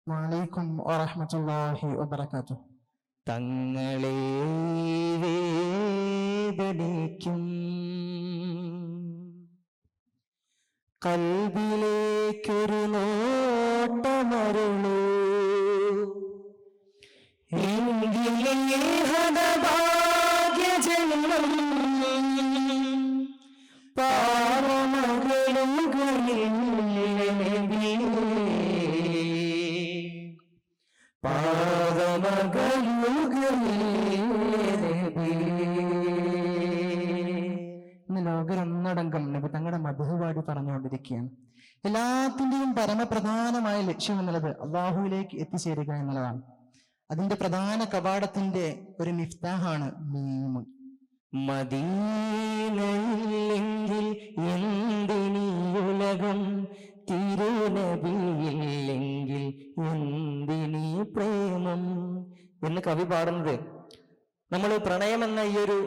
വലൈക്കും വറഹ്മത്തുള്ളാഹി വബറകാതുഹു. തങ്ങളെ വേദനിക്കും കൽബിലേക്കൊരു നോട്ടമരുളൂ എങ്കിലേ ഹതഭാഗ്യജന്മം ഇന്ന് ലോകരൊന്നടങ്കം നബി തങ്ങളുടെ മദ്ഹ് പാടി പറഞ്ഞുകൊണ്ടിരിക്കുകയാണ്. എല്ലാത്തിന്റെയും പരമപ്രധാനമായ ലക്ഷ്യം എന്നുള്ളത് അള്ളാഹുവിലേക്ക് എത്തിച്ചേരുക എന്നുള്ളതാണ്. അതിന്റെ പ്രധാന കവാടത്തിന്റെ ഒരു മിഫ്താഹാണ് മീം. മദീനയില്ലെങ്കിൽ എന്തിനീ ഉലകം, തിരുനബിയില്ലെങ്കിൽ എന്തിനീ പ്രേമം എന്ന് കവി പാടുന്നത് നമ്മൾ പ്രണയം എന്ന ഈ ഒരു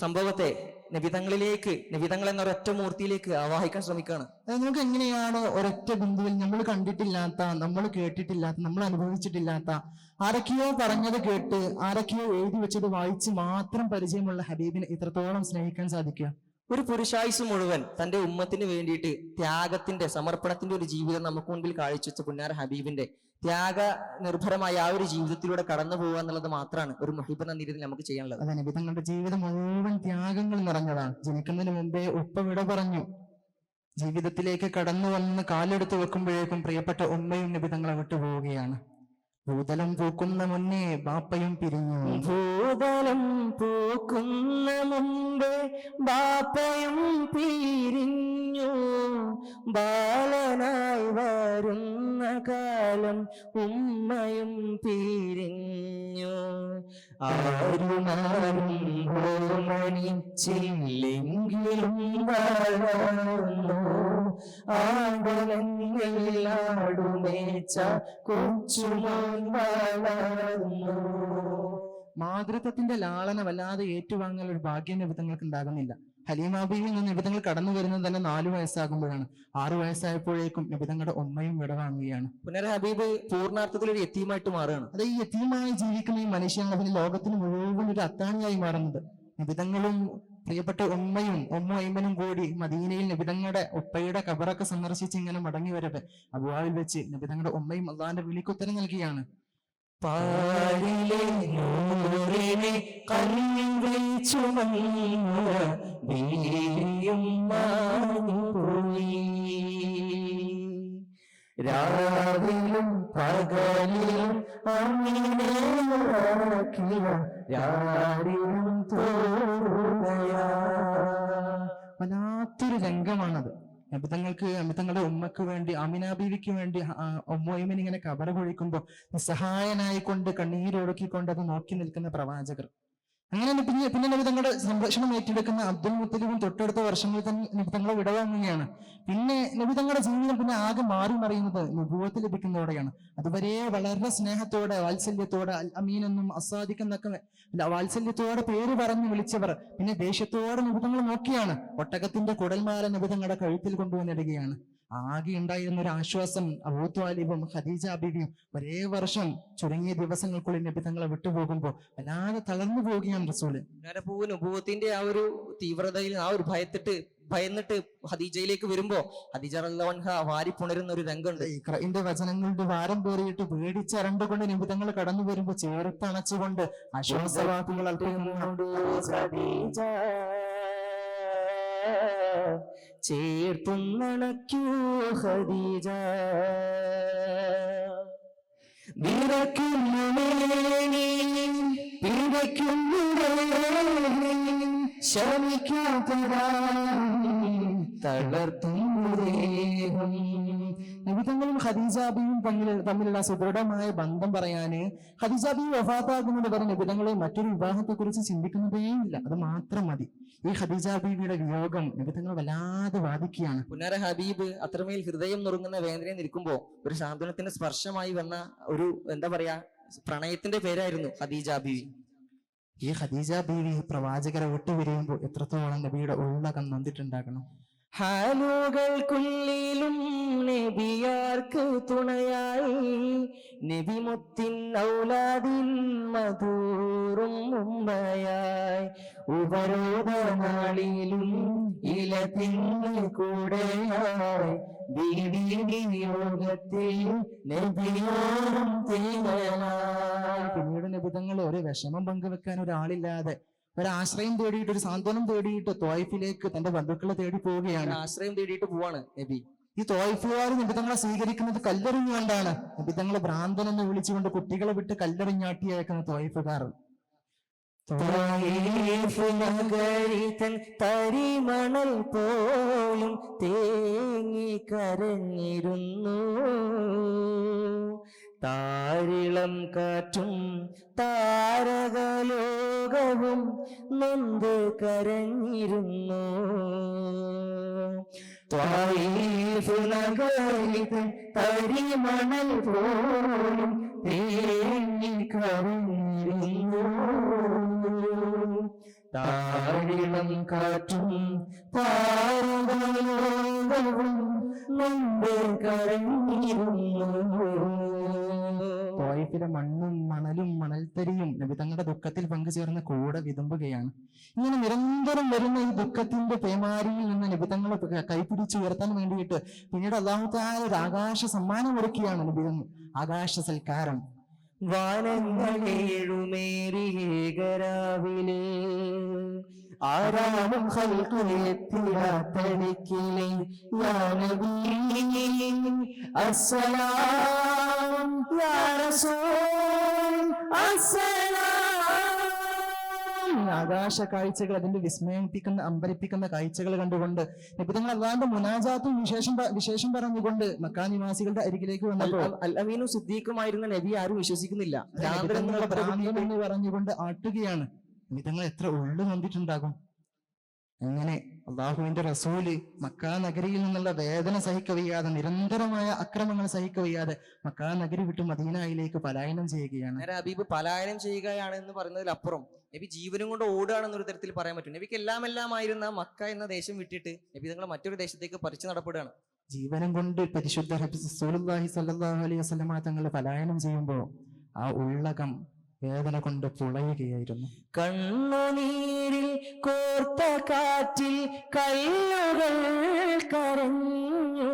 സംഭവത്തെ നബിതങ്ങളിലേക്ക്, നബിതങ്ങൾ എന്ന ഒരൊറ്റ മൂർത്തിയിലേക്ക് ആവാഹിക്കാൻ ശ്രമിക്കുകയാണ്. നമുക്ക് എങ്ങനെയാണ് ഒരൊറ്റ ബിന്ദുവിൽ നമ്മൾ കണ്ടിട്ടില്ലാത്ത, നമ്മൾ കേട്ടിട്ടില്ലാത്ത, നമ്മൾ അനുഭവിച്ചിട്ടില്ലാത്ത, ആരൊക്കെയോ പറഞ്ഞത് കേട്ട് ആരൊക്കെയോ എഴുതി വെച്ചത് വായിച്ച് മാത്രം പരിചയമുള്ള ഹബീബിനെ ഇത്രത്തോളം സ്നേഹിക്കാൻ സാധിക്കുക? ഒരു പുരുഷായുസ് മുഴുവൻ തന്റെ ഉമ്മത്തിന് വേണ്ടിയിട്ട് ത്യാഗത്തിന്റെ, സമർപ്പണത്തിന്റെ ഒരു ജീവിതം നമുക്ക് മുൻപിൽ കാഴ്ചവെച്ച പുന്നാര ഹബീബിന്റെ ത്യാഗ നിർഭരമായ ആ ഒരു ജീവിതത്തിലൂടെ കടന്നു പോകുക എന്നുള്ളത് മാത്രമാണ് ഒരു മുഹിബ് എന്ന രീതിയിൽ നമുക്ക് ചെയ്യാനുള്ളത്. അതെ, നബി തങ്ങളുടെ ജീവിതം മുഴുവൻ ത്യാഗങ്ങൾ നിറഞ്ഞതാണ്. ജനിക്കുന്നതിന് മുമ്പേ ഉപ്പ വിട പറഞ്ഞു. ജീവിതത്തിലേക്ക് കടന്നു വന്ന് കാലെടുത്ത് വെക്കുമ്പോഴേക്കും പ്രിയപ്പെട്ട ഉമ്മയും നബി തങ്ങളെ വിട്ടുപോവുകയാണ്. ഭൂതലം പൂക്കുന്ന മുന്നേ ബാപ്പയും പിരിഞ്ഞു. ഭൂതലം പൂക്കുന്ന മുമ്പേ ബാപ്പയും പിരിഞ്ഞു, ബാലനായി വരുന്ന കാലം ഉമ്മയും പിരിഞ്ഞു. ആരുമാരും ഓമനിച്ചില്ലെങ്കിലും വളർന്നു, ആടുമേച്ച കൊച്ചുമോൻ വളർന്നു. മാതൃത്വത്തിന്റെ ലാളന വല്ലാതെ ഏറ്റുവാങ്ങാൻ ഒരു ഭാഗ്യം നിബിധങ്ങൾക്ക് ഉണ്ടാകുന്നില്ല. ഹലീമാബിയിൽ നിന്ന് നിബിധങ്ങൾ കടന്നു വരുന്നത് തന്നെ 4 വയസ്സാകുമ്പോഴാണ്. 6 വയസ്സായപ്പോഴേക്കും നിബിധങ്ങളുടെ ഉമ്മയും വിടവാങ്ങുകയാണ്. പുനര ഹബീബ് പൂർണ്ണാർത്ഥത്തിൽ ഒരു യതീമായിട്ട് മാറുകയാണ്. അത് ഈ യതീമായി ജീവിക്കുന്ന ഈ മനുഷ്യൻ അതിന് ലോകത്തിന് മുഴുവൻ ഒരു അത്താണിയായി മാറുന്നത്. നിബിധങ്ങളും പ്രിയപ്പെട്ട ഉമ്മയും ഐമനും കൂടി മദീനയിൽ നബിതങ്ങളുടെ ഉപ്പയുടെ ഖബറൊക്കെ സന്ദർശിച്ച് ഇങ്ങനെ മടങ്ങി വരട്ടെ അബുവാവിൽ വെച്ച് നബിതങ്ങളുടെ ഉമ്മയും അള്ളാന്റെ വിളിക്ക് ഉത്തരം നൽകിയാണ്. പാരിലെ നൂറിനെ കണ്ണിൽ ചുമന്ന വീരിയും മാഞ്ഞുപോയി, രാവിലും പകലിലും അമ്മിനെ നോക്കിയ രാരിലും തോന്നുകയാ. വല്ലാത്തൊരു രംഗമാണത്. നബിതങ്ങളുടെ ഉമ്മക്ക് വേണ്ടി, ആമിന ബീവിക്ക് വേണ്ടി ഉമ്മയിമൻ ഇങ്ങനെ കബറ കുഴിക്കുമ്പോൾ നിസ്സഹായനായിക്കൊണ്ട് കണ്ണീരൊടുക്കിക്കൊണ്ട് അത് നോക്കി നിൽക്കുന്ന പ്രവാചകർ. അങ്ങനെ പിന്നെ നബിതങ്ങളുടെ സംരക്ഷണം ഏറ്റെടുക്കുന്ന അബ്ദുൽ മുത്തലിബും തൊട്ടടുത്ത വർഷങ്ങളിൽ തന്നെ നബിതങ്ങളെ വിടവാങ്ങുകയാണ്. പിന്നെ നബിതങ്ങളുടെ ജീവിതം പിന്നെ ആകെ മാറി മറിയുന്നത് നുബുവത്ത് ലഭിക്കുന്നതോടെയാണ്. അതുവരെ വളരെ സ്നേഹത്തോടെ, വാത്സല്യത്തോടെ, അൽ അമീൻ എന്നും അസാദിഖ് എന്നൊക്കെ വാത്സല്യത്തോടെ പേര് പറഞ്ഞു വിളിച്ചവർ പിന്നെ ദേഷ്യത്തോടെ നബിതങ്ങൾ നോക്കിയാണ്. ഒട്ടകത്തിന്റെ കുടൽമാല നബിതങ്ങളുടെ കഴുത്തിൽ കൊണ്ടുവന്നിടുകയാണ്. ആകെ ഉണ്ടായിരുന്ന ഒരു ആശ്വാസം അബൂ ത്വാലിബും ഖദീജ ബീവിയും ഒരേ വർഷം ചുരുങ്ങിയ ദിവസങ്ങൾക്കുള്ളിൽ നബിതങ്ങളെ വിട്ടുപോകുമ്പോൾ വല്ലാതെ തളർന്നു പോവുകയാണ് റസൂല്. നുബുവത്തിന്റെ ആ ഒരു തീവ്രതയിൽ, ആ ഒരു ഭയന്നിട്ട് ഖദീജയിലേക്ക് വരുമ്പോ ഖദീജ റളിയല്ലാഹു അൻഹ വാരിപ്പുണരുന്ന ഒരു രംഗമുണ്ട്. ഇഖ്റഇന്റെ വചനങ്ങളുടെ ഭാരം പേറിയിട്ട് പേടിച്ചരണ്ടുകൊണ്ട് നിബിധങ്ങൾ കടന്നു വരുമ്പോ ചേർത്തണച്ചുകൊണ്ട് ആശ്വാസവാക്കുകൾ ചേർത്തുന്നണയ്ക്കൂ ഖദീജ, വിറയ്ക്കുന്നു മേനി പിടയ്ക്കുന്നു ശമിക്കാത്തതാ തളർത്തുന്നേഹം. നബിതങ്ങളും ഖദീജാബിയും തമ്മിലുള്ള സുദൃഢമായ ബന്ധം പറയാന് ഖദീജാബി വഫാത്താകുന്നത് വരെ നബിതങ്ങളെ മറ്റൊരു വിവാഹത്തെ കുറിച്ച് ചിന്തിക്കുന്നതേ ഇല്ല. അത് മാത്രം മതി. ഈ ഖദീജാബിയുടെ വിയോഗം നബിതങ്ങൾ വല്ലാതെ ബാധിക്കുകയാണ്. പുനര ഹബീബ് അത്രമേൽ ഹൃദയം നുറുങ്ങുന്ന വേദനയിൽ നിൽക്കുമ്പോ ഒരു സാന്ത്വനത്തിന്റെ സ്പർശമായി വന്ന ഒരു എന്താ പറയാ പ്രണയത്തിന്റെ പേരായിരുന്നു ഖദീജ ബീവി. ഈ ഖദീജ ബീവി പ്രവാചകരെ വിട്ടുപിരിയുമ്പോൾ എത്രത്തോളം നബിയുടെ ഉള്ളകം നൊന്തിട്ടുണ്ടാകണം. ഹാലുകൾക്കുള്ളിലും നബിയാർക്ക് തുണയായി നബിമുത്തിൻ ഔലാദിൻ മധൂറും ഉമ്മയായി ഉപരോധ നാളിലും ഇലത്തിൻ്റെ കൂടെയായി യോഗത്തിൽ നബിയോടും തേങ്ങലായി. പിന്നീട് നബിതങ്ങൾ ഒരു വിഷമം പങ്കുവെക്കാൻ ഒരാളില്ലാതെ ഒരാശ്രയം തേടിയിട്ട് ഒരു സാന്ത്വനം തേടിയിട്ട് ത്വായിഫിലേക്ക് തന്റെ ബന്ധുക്കളെ തേടി പോവുകയാണ്. ആശ്രയം തേടിയിട്ട് പോവാണ് നബി. ഈ ത്വായിഫുകാർ നബിതങ്ങളെ സ്വീകരിക്കുന്നത് കല്ലെറിഞ്ഞുകൊണ്ടാണ്. നബിതങ്ങളെ ഭ്രാന്തനെന്ന് വിളിച്ചുകൊണ്ട് കുട്ടികളെ വിട്ട് കല്ലെറിഞ്ഞാട്ടി അയക്കുന്ന ത്വായിഫുകാർ. തരിമണൽ പോലും തേങ്ങി കരഞ്ഞിരുന്നു, താരിളം കാറ്റും താരകലോകവും നൊന്ത് കരഞ്ഞിരുന്നു. തരിമണൽ പോലും തേങ്ങി കരഞ്ഞിരുന്നു, താരിളം കാറ്റും താരകലോകവും നൊന്ത് കരഞ്ഞിരുന്നു. ത്വായിഫിലെ മണ്ണും മണലും മണൽത്തരിയും നബിതങ്ങളുടെ ദുഃഖത്തിൽ പങ്കുചേർന്ന് കൂടെ വിതുമ്പുകയാണ്. ഇങ്ങനെ നിരന്തരം വരുന്ന ഈ ദുഃഖത്തിന്റെ പേമാരിയിൽ നിന്ന് നബിതങ്ങളെ കൈപിടിച്ച് ഉയർത്താൻ വേണ്ടിയിട്ട് പിന്നീട് അല്ലാഹു തആല ഒരു ആകാശ സമ്മാനം ഒരുക്കുകയാണ്. നബിതങ്ങൾ ആകാശ സൽക്കാരം. വാനങ്ങളേഴുമേറിയേകരാവിലെ ആരാമും ഹൽക്കുലെത്തിരാത്തടിക്കിലെ യാ നബി അസ്സലാം യാ റസൂൽ അസ്സലാം. ആകാശ കാഴ്ചകൾ, അതിന്റെ വിസ്മയിപ്പിക്കുന്ന അമ്പരിപ്പിക്കുന്ന കാഴ്ചകൾ കണ്ടുകൊണ്ട് നബിതങ്ങൾ അല്ലാണ്ട് മുനാജാത്തും വിശേഷം പറഞ്ഞുകൊണ്ട് മക്കാ നിവാസികളുടെ അരികിലേക്ക് വന്നപ്പോൾ അൽ അമീനും സിദ്ദീഖുമായിരുന്ന നബി ആരും വിശ്വസിക്കുന്നില്ല. എന്ന് പറഞ്ഞുകൊണ്ട് ആട്ടുകയാണ്. നബിതങ്ങൾ എത്ര ഉള്ളു നൊന്തിട്ടുണ്ടാകും. അങ്ങനെ അള്ളാഹുവിന്റെ റസൂല് മക്കാ നഗരിയിൽ നിന്നുള്ള വേദന സഹിക്കവയ്യാതെ, നിരന്തരമായ അക്രമങ്ങൾ സഹിക്കവയ്യാതെ മക്കാ നഗരി വിട്ട് മദീനയിലേക്ക് പലായനം ചെയ്യുകയാണ്. ഹബീബ് പലായനം ചെയ്യുകയാണ് എന്ന് പറയുന്നതിലപ്പുറം നബി ജീവനും കൊണ്ട് ഓടുകയാണെന്നൊരു തരത്തിൽ പറയാൻ പറ്റും. നബിക്ക് എല്ലാം ആയിരുന്ന മക്ക എന്ന ദേശം വിട്ടിട്ട് നബി തങ്ങൾ മറ്റൊരു ദേശത്തേക്ക് പറിച്ചു നടപ്പെടുകയാണ്. ജീവനം കൊണ്ട് പരിശുദ്ധ റസൂലുള്ളാഹി സ്വല്ലല്ലാഹു അലൈഹി വസല്ലമ തങ്ങൾ പലായനം ചെയ്യുമ്പോൾ ആ ഉള്ളകം വേദന കൊണ്ട് പുളയുകയായിരുന്നു. കണ്ണുനീരിൽ കോർത്ത കാറ്റിൽ കല്ലുകൾ കരഞ്ഞു,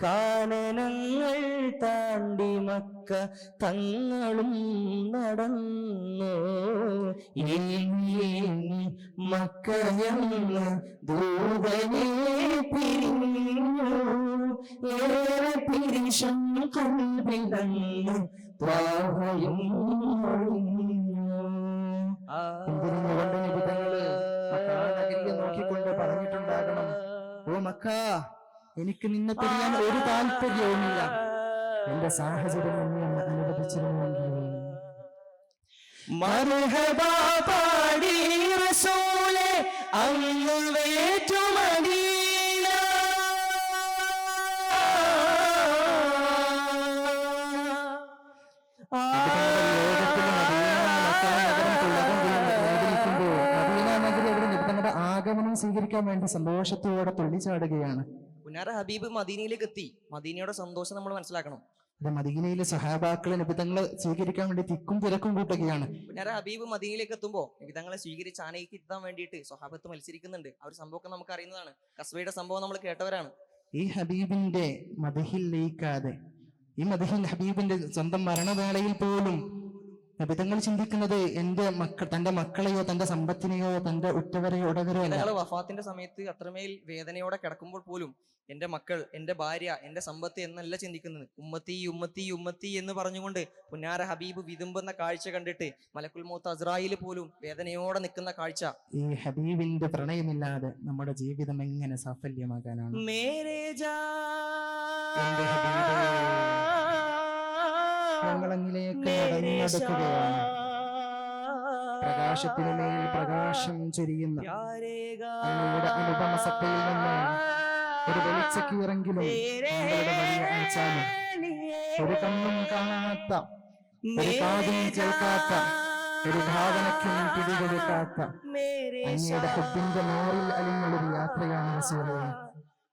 കാനനങ്ങൾ താണ്ടി മക്ക തങ്ങളും നടന്നു. മക്കയെന്ന് ദൂതനെ പിരിഞ്ഞു, ഏറെ പിരിശം കൽവിലങ്ങു ത്വാഹയും നോക്കിക്കൊണ്ട് പറഞ്ഞിട്ടുണ്ടാകണം, ഓ മക്ക, എനിക്ക് നിന്നെ പിരിയാൻ ഒരു താല്പര്യവുമില്ല. എന്റെ സാഹചര്യം എന്നെ അനുവദിച്ചിരുന്നുവെങ്കിൽ മർഹബാ പാടി റസൂലേ അങ്ങ് വേറ്റു മദീന. ആഗമനം സ്വീകരിക്കാൻ വേണ്ടി സന്തോഷത്തോടെ തുള്ളിച്ചാടുകയാണ്. പുന്നാര ഹബീബ് മദീനയിലേക്ക് എത്തി. മദീനയുടെ സന്തോഷം നമ്മൾ മനസ്സിലാക്കണം. മദീനയിലെ സഹാബാക്കളെ നബിതങ്ങളെ സ്വീകരിക്കാൻ വേണ്ടി തിക്കും തിരക്കും കൂട്ടുകയാണ്. പുന്നാര ഹബീബ് മദീനയിലേക്ക് എത്തുമ്പോൾ നബിതങ്ങളെ സ്വീകരിച്ച് ആനയ്ക്ക് എത്താൻ വേണ്ടിയിട്ട് സ്വഹാബത്ത് മത്സരിക്കുന്നുണ്ട്. ആ ഒരു സംഭവമൊക്കെ നമുക്ക് അറിയുന്നതാണ്. കസ്ബയുടെ സംഭവം നമ്മൾ കേട്ടവരാണ്. ഈ ഹബീബിന്റെ മദഹിൽ ലയിക്കാതെ, ഈ മദഹിൽ ഹബീബിന്റെ സ്വന്തം മരണവേളയിൽ പോലും നബിതങ്ങൾ ചിന്തിക്കുന്നത് തന്റെ മക്കളെയോ തന്റെ സമ്പത്തിനെയോ തന്റെ ഉറ്റവരെയോ ഉടവരെയോ അല്ല. വഫാത്തിന്റെ സമയത്ത് അത്രമേൽ വേദനയോടെ കിടക്കുമ്പോൾ പോലും എന്റെ മക്കൾ, എന്റെ ഭാര്യ, എന്റെ സമ്പത്ത് എന്നല്ല ചിന്തിക്കുന്നത്. ഉമ്മത്തി ഉമ്മത്തി ഉമ്മത്തി എന്ന് പറഞ്ഞുകൊണ്ട് പുന്നാര ഹബീബ് വിതുമ്പുന്ന കാഴ്ച കണ്ടിട്ട് മലക്കുൽ മൗത്ത് അസ്രായിൽ പോലും വേദനയോടെ നിൽക്കുന്ന കാഴ്ച. ഈ ഹബീബിന്റെ പ്രണയമില്ലാതെ നമ്മുടെ ജീവിതം എങ്ങനെ സാഫല്യമാകാനാണ്? ഞങ്ങളങ്ങിലേക്ക് നടന്നെടുക്കുകയാണ്. പ്രകാശത്തിന് മേൽ പ്രകാശം ചൊരിയുന്ന അങ്ങയുടെ അനുപമ സത്തയിൽ നിന്ന് ഒരു വെളിച്ചക്കീറെങ്കിലും ഞങ്ങളുടെ വഴിയെ അയച്ചാലും, ഒരു കണ്ണും കാണാത്ത, ഒരു കാതും കേൾക്കാത്ത ഒരു ഭാവനയ്ക്കും പിടികൊടുക്കാത്ത അങ്ങയുടെ ഹുബിന്റെ നോറിൽ അലിഞ്ഞൊരു യാത്രയാണ് റസൂലേ.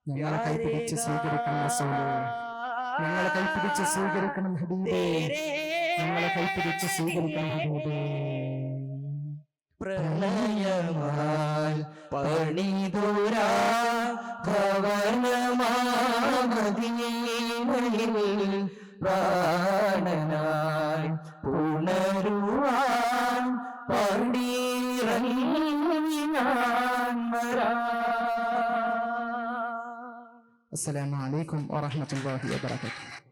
ഞങ്ങളെ കൈപിടിച്ച് സ്വീകരിക്കണം റസൂലേ, ഞങ്ങളെ കൈപിടിച്ച് സ്വീകരിക്കണം ഹബീബേ, ഞങ്ങളെ കൈപിടിച്ച് സ്വീകരിക്കണം ഹബീബേ. പ്രണയമാൽ പണിതുരാ ഭവനമാമദീനയിൽ പ്രാണനായി പുണരുവാൻ പടിയിറങ്ങി ഞാൻ വരാം. അസ്സലാമു അലൈക്കും വറഹ്മത്തുള്ളാഹി വബറകാതുഹു.